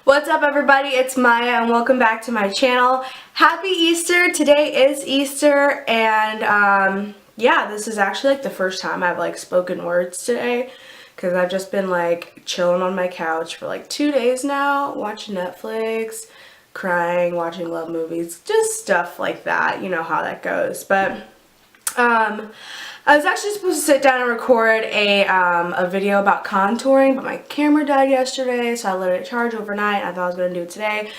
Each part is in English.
What's up, everybody? It's Maya and welcome back to my channel. Happy Easter. Today is Easter and yeah, this is actually like the first time I've like spoken words today because I've just been like chilling on my couch for like 2 days now, watching Netflix, crying, watching love movies, just stuff like that. You know how that goes. But I was actually supposed to sit down and record a video about contouring, but my camera died yesterday, so I let it charge overnight. I thought I was going to do it today,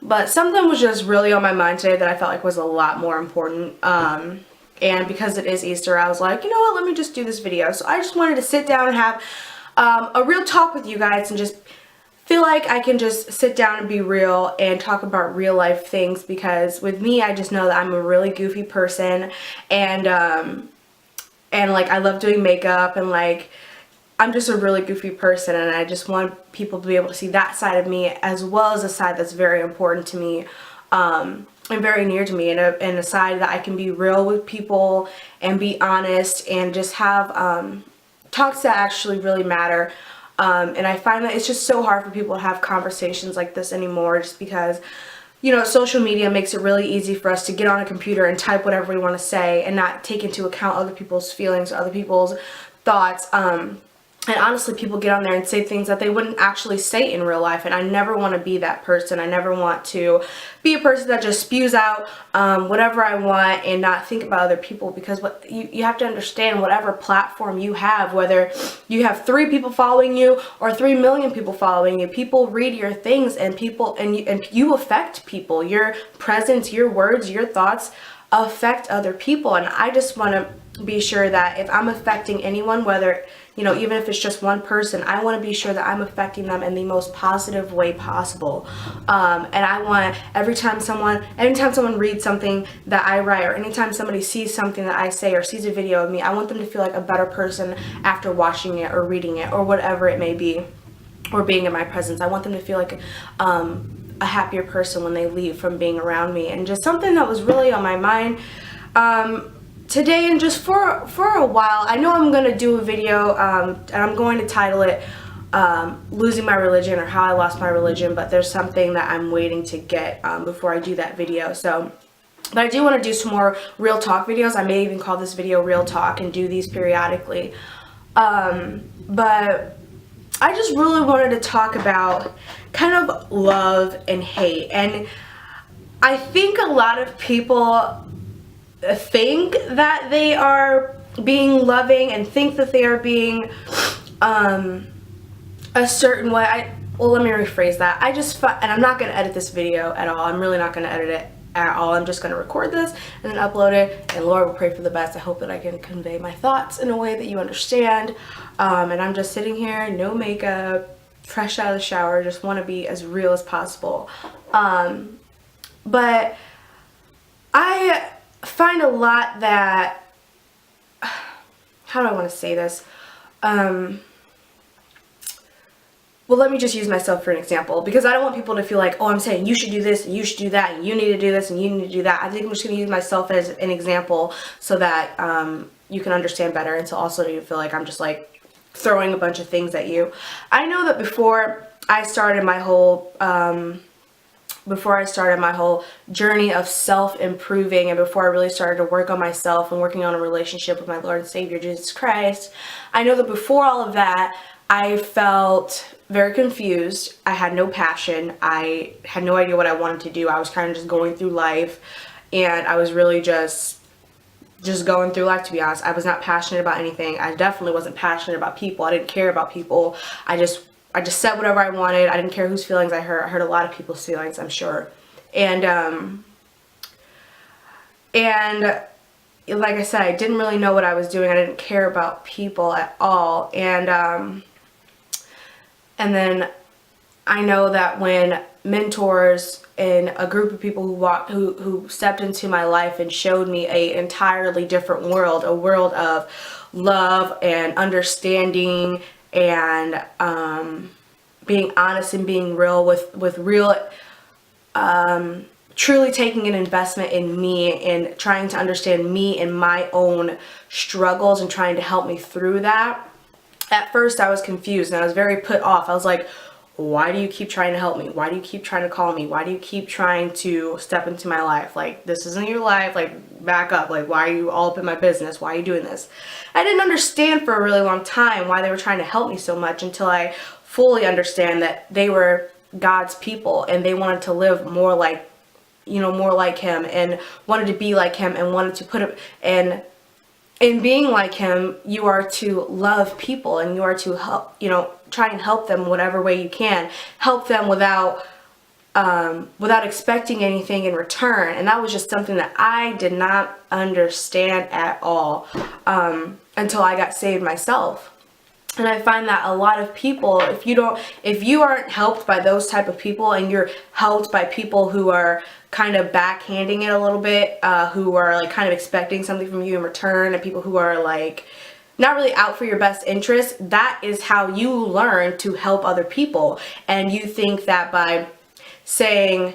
but something was just really on my mind today that I felt like was a lot more important, and because it is Easter, I was like, you know what, let me just do this video. So I just wanted to sit down and have a real talk with you guys and just feel like I can just sit down and be real and talk about real life things, because with me, I just know that I'm a really goofy person, and like I love doing makeup, and like I'm just a really goofy person, and I just want people to be able to see that side of me as well as a side that's very important to me and very near to me, and a side that I can be real with people and be honest and just have talks that actually really matter. And I find that it's just so hard for people to have conversations like this anymore, just because, you know, social media makes it really easy for us to get on a computer and type whatever we want to say and not take into account other people's feelings, other people's thoughts. And honestly, people get on there and say things that they wouldn't actually say in real life, and I never want to be that person. I never want to be a person that just spews out whatever I want and not think about other people, because what you have to understand, whatever platform you have, whether you have 3 people following you or 3 million people following you, people read your things, and you affect people. Your presence, your words, your thoughts affect other people, and I just want to be sure that if I'm affecting anyone, whether, you know, even if it's just one person, I want to be sure that I'm affecting them in the most positive way possible. And I want anytime someone reads something that I write, or anytime somebody sees something that I say or sees a video of me, I want them to feel like a better person after watching it or reading it or whatever it may be, or being in my presence. I want them to feel like a happier person when they leave from being around me. And just something that was really on my mind today, and just for a while. I know I'm going to do a video and I'm going to title it Losing My Religion, or How I Lost My Religion, but there's something that I'm waiting to get before I do that video. So, but I do want to do some more real talk videos. I may even call this video Real Talk and do these periodically. But I just really wanted to talk about kind of love and hate. And I think a lot of people think that they are being loving and think that they are being a certain way. Well, let me rephrase that. And I'm not going to edit this video at all. I'm really not going to edit it at all. I'm just going to record this and then upload it, and Lord will pray for the best. I hope that I can convey my thoughts in a way that you understand. And I'm just sitting here, no makeup, fresh out of the shower, just want to be as real as possible. But I find a lot that, how do I want to say this? Well, let me just use myself for an example, because I don't want people to feel like, oh, I'm saying you should do this and you should do that and you need to do this and you need to do that. I think I'm just going to use myself as an example so that you can understand better, and so also you feel like I'm just like throwing a bunch of things at you. I know that before I started my whole journey of self-improving, and before I really started to work on myself and working on a relationship with my Lord and Savior Jesus Christ, I know that before all of that, I felt very confused. I had no passion. I had no idea what I wanted to do. I was kind of just going through life, and I was really just going through life, to be honest. I was not passionate about anything. I definitely wasn't passionate about people. I didn't care about people. I just said whatever I wanted. I didn't care whose feelings I hurt. I hurt a lot of people's feelings, I'm sure. And like I said, I didn't really know what I was doing. I didn't care about people at all. And then I know that when mentors and a group of people who stepped into my life and showed me an entirely different world, a world of love and understanding and being honest and being real with real, truly taking an investment in me and trying to understand me and my own struggles and trying to help me through that. At first I was confused and I was very put off. I was like, why do you keep trying to help me? Why do you keep trying to call me? Why do you keep trying to step into my life? Like, this isn't your life. Like, back up. Like, why are you all up in my business? Why are you doing this? I didn't understand for a really long time why they were trying to help me so much, until I fully understand that they were God's people and they wanted to live more like, more like him, and wanted to be like him, and wanted to put it, and in being like him, you are to love people, and you are to help, try and help them whatever way you can. Help them without expecting anything in return. And that was just something that I did not understand at all until I got saved myself. And I find that a lot of people, if you aren't helped by those type of people, and you're helped by people who are kind of backhanding it a little bit, who are like kind of expecting something from you in return, and people who are like not really out for your best interest, that is how you learn to help other people. And you think that by saying,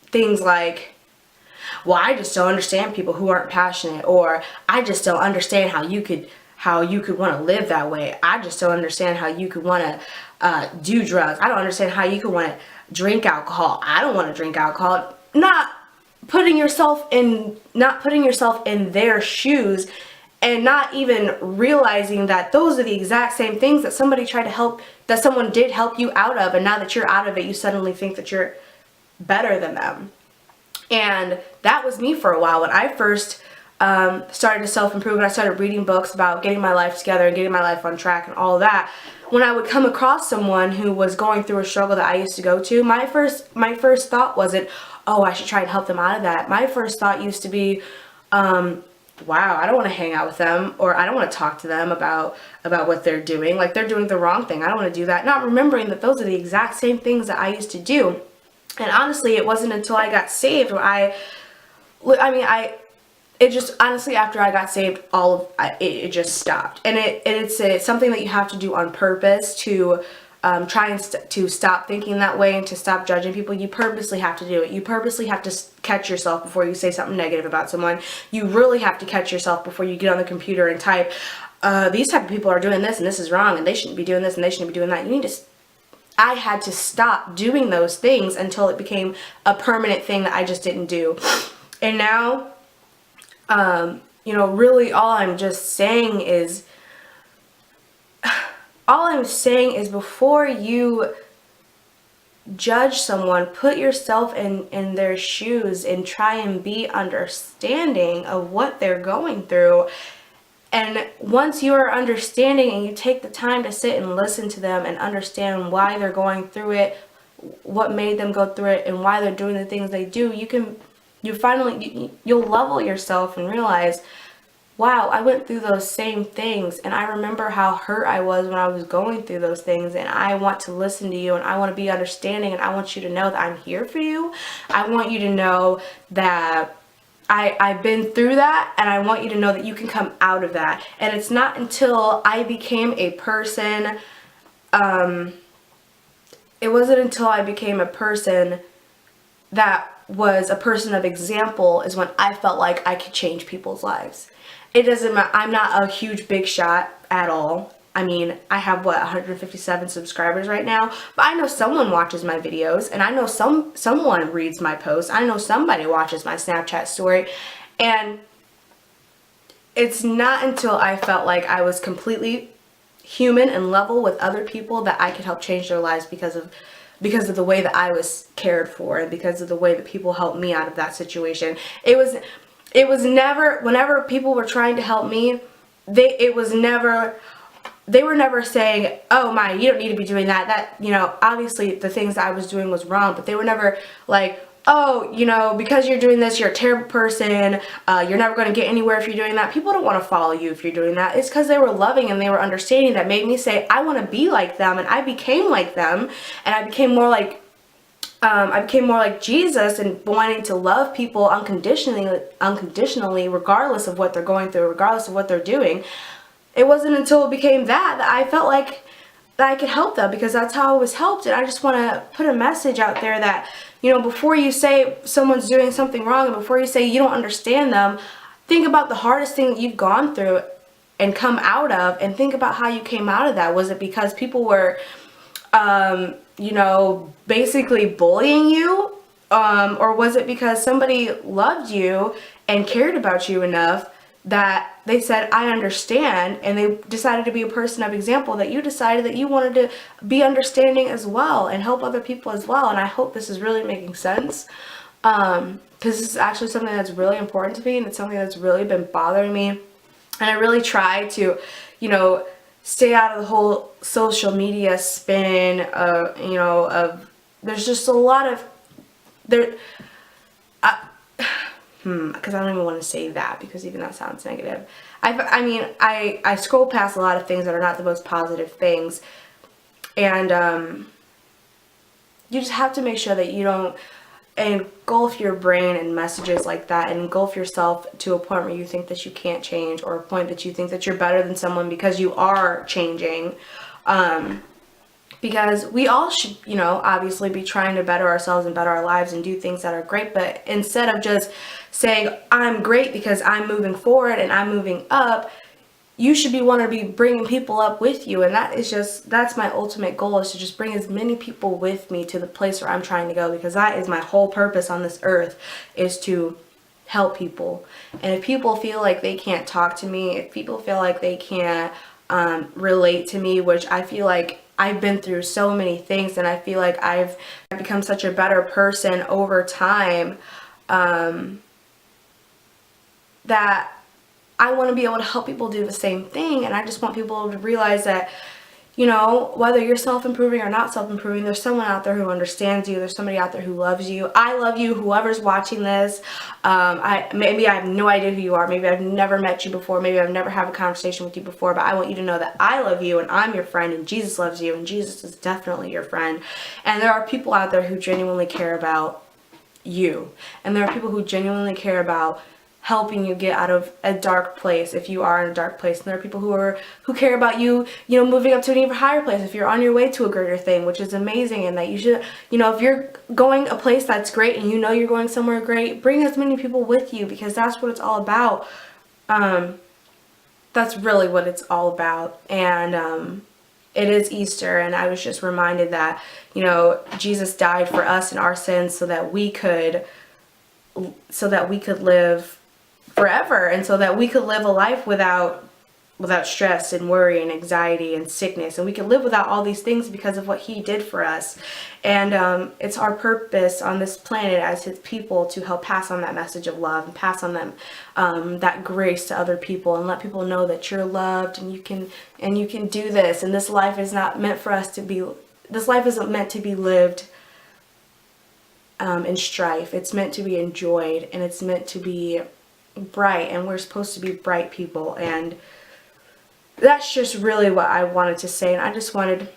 things like, well, I just don't understand people who aren't passionate, or I just don't understand how you could want to live that way. I just don't understand how you could want to do drugs. I don't understand how you could want to drink alcohol. I don't want to drink alcohol. Not putting yourself in their shoes, and not even realizing that those are the exact same things that someone did help you out of, and now that you're out of it, you suddenly think that you're better than them. And that was me for a while. When I first started to self-improve, and I started reading books about getting my life together and getting my life on track and all that, when I would come across someone who was going through a struggle that I used to go to, my first thought wasn't, oh, I should try and help them out of that. My first thought used to be, wow, I don't want to hang out with them, or I don't want to talk to them about what they're doing. Like, they're doing the wrong thing. I don't want to do that. Not remembering that those are the exact same things that I used to do. And honestly, it wasn't until I got saved where it just, honestly, after I got saved, it just stopped. And it's something that you have to do on purpose to try and to stop thinking that way, and to stop judging people. You purposely have to do it. You purposely have to catch yourself before you say something negative about someone. You really have to catch yourself before you get on the computer and type, these type of people are doing this, and this is wrong, and they shouldn't be doing this, and they shouldn't be doing that. I had to stop doing those things until it became a permanent thing that I just didn't do. And now, really all I'm saying is before you judge someone, put yourself in their shoes and try and be understanding of what they're going through. And once you are understanding and you take the time to sit and listen to them and understand why they're going through it, what made them go through it, and why they're doing the things they do, you'll level yourself and realize, wow, I went through those same things, and I remember how hurt I was when I was going through those things, and I want to listen to you, and I want to be understanding, and I want you to know that I'm here for you. I want you to know that I've been through that, and I want you to know that you can come out of that. And it's not until I became a person, it wasn't until I became a person that was a person of example is when I felt like I could change people's lives. It doesn't matter. I'm not a huge big shot at all. I mean, I have 157 subscribers right now, but I know someone watches my videos, and I know someone reads my posts. I know somebody watches my Snapchat story, and it's not until I felt like I was completely human and level with other people that I could help change their lives because of the way that I was cared for, and because of the way that people helped me out of that situation. It was never, whenever people were trying to help me, they were never saying, oh, Maya, you don't need to be doing that. That, obviously the things that I was doing was wrong, but they were never like, oh, because you're doing this, you're a terrible person. You're never going to get anywhere if you're doing that. People don't want to follow you if you're doing that. It's because they were loving and they were understanding that made me say, I want to be like them. And I became like them. And I became more like Jesus, and wanting to love people unconditionally, regardless of what they're going through, regardless of what they're doing. It wasn't until it became that I felt like that I could help them, because that's how I was helped. And I just want to put a message out there that, before you say someone's doing something wrong, and before you say you don't understand them, think about the hardest thing that you've gone through and come out of, and think about how you came out of that. Was it because people were you know, basically bullying you? Or was it because somebody loved you and cared about you enough that they said, I understand, and they decided to be a person of example, that you decided that you wanted to be understanding as well and help other people as well. And I hope this is really making sense, because this is actually something that's really important to me, and it's something that's really been bothering me. And I really try to, you know, stay out of the whole social media spin, you know, of, there's just a lot of, there, because I don't even want to say that, because even that sounds negative. I mean, I scroll past a lot of things that are not the most positive things, and you just have to make sure that you don't engulf your brain in messages like that, and engulf yourself to a point where you think that you can't change, or a point that you think that you're better than someone because you are changing. Because we all should, you know, obviously be trying to better ourselves and better our lives and do things that are great, but instead of just saying, I'm great because I'm moving forward and I'm moving up, you should want to be bringing people up with you. And that is just, that's my ultimate goal, is to just bring as many people with me to the place where I'm trying to go, because that is my whole purpose on this earth, is to help people. And if people feel like they can't talk to me, if people feel like they can't relate to me, which I feel like I've been through so many things, and I feel like I've become such a better person over time, that I want to be able to help people do the same thing. And I just want people to realize that, you know, whether you're self-improving or not self-improving, there's someone out there who understands you. There's somebody out there who loves you. I love you, whoever's watching this. Maybe I have no idea who you are. Maybe I've never met you before. Maybe I've never had a conversation with you before. But I want you to know that I love you, and I'm your friend, and Jesus loves you, and Jesus is definitely your friend. And there are people out there who genuinely care about you. And there are people who genuinely care about helping you get out of a dark place if you are in a dark place. And there are people who care about you, you know, moving up to an even higher place if you're on your way to a greater thing, which is amazing. And that you should, you know, if you're going a place that's great and you know you're going somewhere great, bring as many people with you, because that's what it's all about. That's really what it's all about. And it is Easter, and I was just reminded that, you know, Jesus died for us and our sins so that we could live forever, and so that we could live a life without stress and worry and anxiety and sickness, and we can live without all these things because of what he did for us. And it's our purpose on this planet as his people to help pass on that message of love, and pass on them that grace to other people, and let people know that you're loved, and you can do this. And this life is not meant for us to be, this life isn't meant to be lived in strife. It's meant to be enjoyed, and it's meant to be bright, and we're supposed to be bright people. And that's just really what I wanted to say. And I just wanted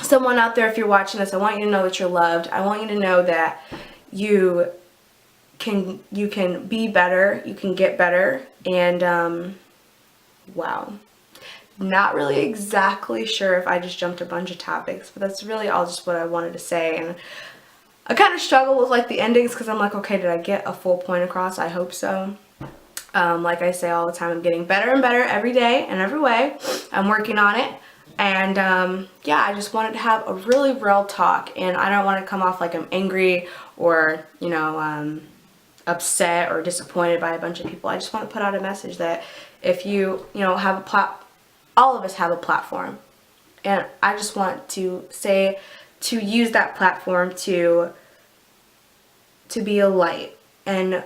someone out there, if you're watching this, I want you to know that you're loved. I want you to know that you can be better, you can get better. And wow, not really exactly sure if I just jumped a bunch of topics, but that's really all just what I wanted to say. And I kind of struggle with like the endings, because I'm like, okay, did I get a full point across? I hope so. Like I say all the time, I'm getting better and better every day and every way. I'm working on it. And yeah, I just wanted to have a really real talk, and I don't want to come off like I'm angry or, you know, upset or disappointed by a bunch of people. I just want to put out a message that if you know, have all of us have a platform, and I just want to say, to use that platform to be a light. And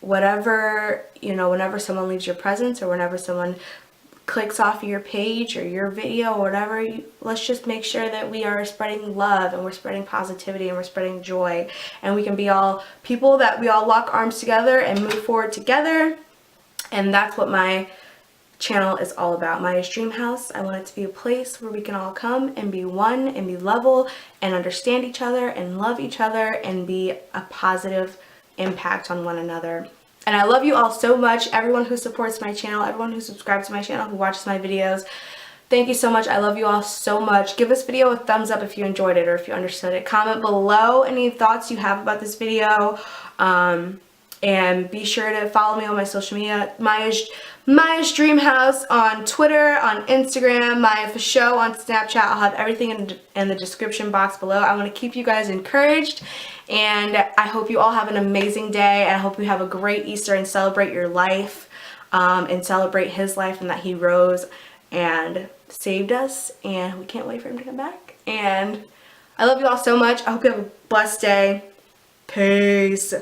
whatever, you know, whenever someone leaves your presence, or whenever someone clicks off your page or your video or whatever, let's just make sure that we are spreading love, and we're spreading positivity, and we're spreading joy, and we can be all people that we all lock arms together and move forward together. And that's what my channel is all about. Maya's Dream House. I want it to be a place where we can all come and be one, and be level, and understand each other, and love each other, and be a positive impact on one another. And I love you all so much. Everyone who supports my channel, everyone who subscribes to my channel, who watches my videos, thank you so much. I love you all so much. Give this video a thumbs up if you enjoyed it, or if you understood it. Comment below any thoughts you have about this video. And be sure to follow me on my social media. Maya's Dreamhouse on Twitter, on Instagram, Maya for Show on Snapchat. I'll have everything in the description box below. I want to keep you guys encouraged, and I hope you all have an amazing day, and I hope you have a great Easter and celebrate your life, and celebrate his life and that he rose and saved us, and we can't wait for him to come back. And I love you all so much. I hope you have a blessed day. Peace.